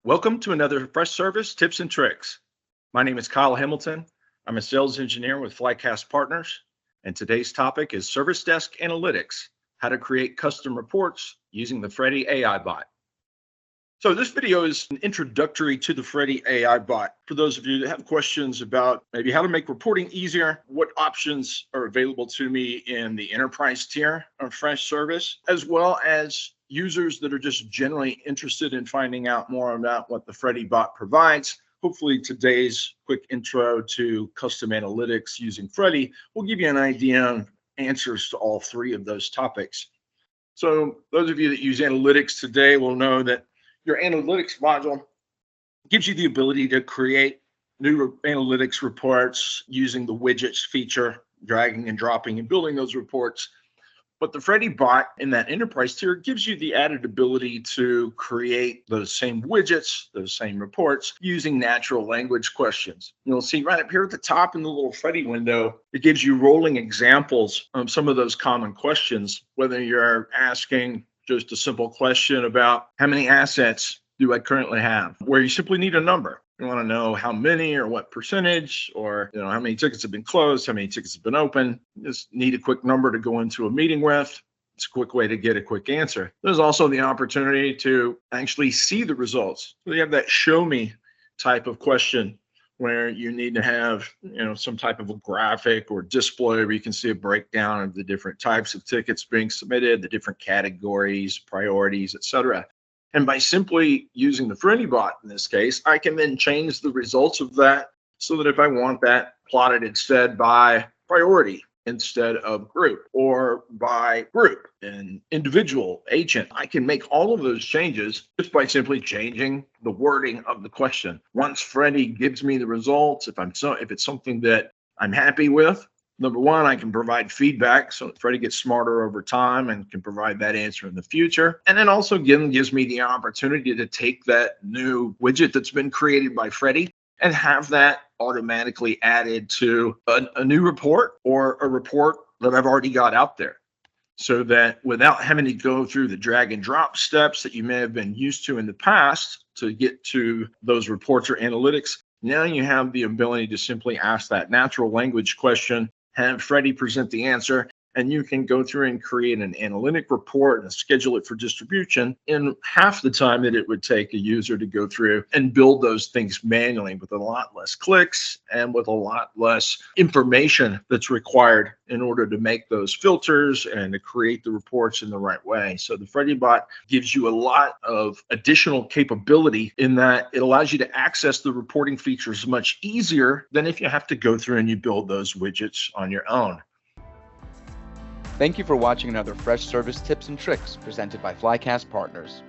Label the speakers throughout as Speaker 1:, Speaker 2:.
Speaker 1: Welcome to another Freshservice Tips and Tricks. My name is Kyle Hamilton. I'm a sales engineer with Flycast Partners, and today's topic is Service Desk Analytics, how to create custom reports using the Freddy AI bot. So this video is an introductory to the Freddy AI bot. For those of you that have questions about maybe how to make reporting easier, what options are available to me in the enterprise tier of Freshservice, as well as users that are just generally interested in finding out more about what the Freddy bot provides. Hopefully today's quick intro to custom analytics using Freddy will give you an idea of answers to all three of those topics. So those of you that use analytics today will know that your analytics module gives you the ability to create new analytics reports using the widgets feature, dragging and dropping and building those reports. But the Freddy bot in that enterprise tier gives you the added ability to create those same widgets, those same reports using natural language questions. You'll see right up here at the top in the little Freddy window, it gives you rolling examples of some of those common questions, whether you're asking just a simple question about how many assets do I currently have, where you simply need a number. You want to know how many or what percentage, or how many tickets have been closed, how many tickets have been open. You just need a quick number to go into a meeting with. It's a quick way to get a quick answer. There's also the opportunity to actually see the results. So you have that show me type of question where you need to have some type of a graphic or display where you can see a breakdown of the different types of tickets being submitted, the different categories, priorities, etc. And by simply using the Freddy bot in this case, I can then change the results of that so that if I want that plotted instead by priority instead of group, or by group and individual agent, I can make all of those changes just by simply changing the wording of the question. Once Freddy gives me the results, if it's something that I'm happy with, number one, I can provide feedback so that Freddy gets smarter over time and can provide that answer in the future. And then also gives me the opportunity to take that new widget that's been created by Freddy and have that automatically added to a new report or a report that I've already got out there. So that without having to go through the drag and drop steps that you may have been used to in the past to get to those reports or analytics, now you have the ability to simply ask that natural language question, have Freddy present the answer, and you can go through and create an analytic report and schedule it for distribution in half the time that it would take a user to go through and build those things manually, with a lot less clicks and with a lot less information that's required in order to make those filters and to create the reports in the right way. So the Freddy bot gives you a lot of additional capability in that it allows you to access the reporting features much easier than if you have to go through and you build those widgets on your own.
Speaker 2: Thank you for watching another Freshservice Tips and Tricks presented by Flycast Partners.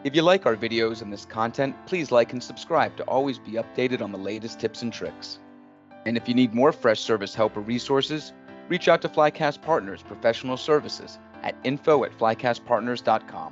Speaker 2: If you like our videos and this content, please like and subscribe to always be updated on the latest tips and tricks. And if you need more Freshservice help or resources, reach out to Flycast Partners Professional Services at info@flycastpartners.com.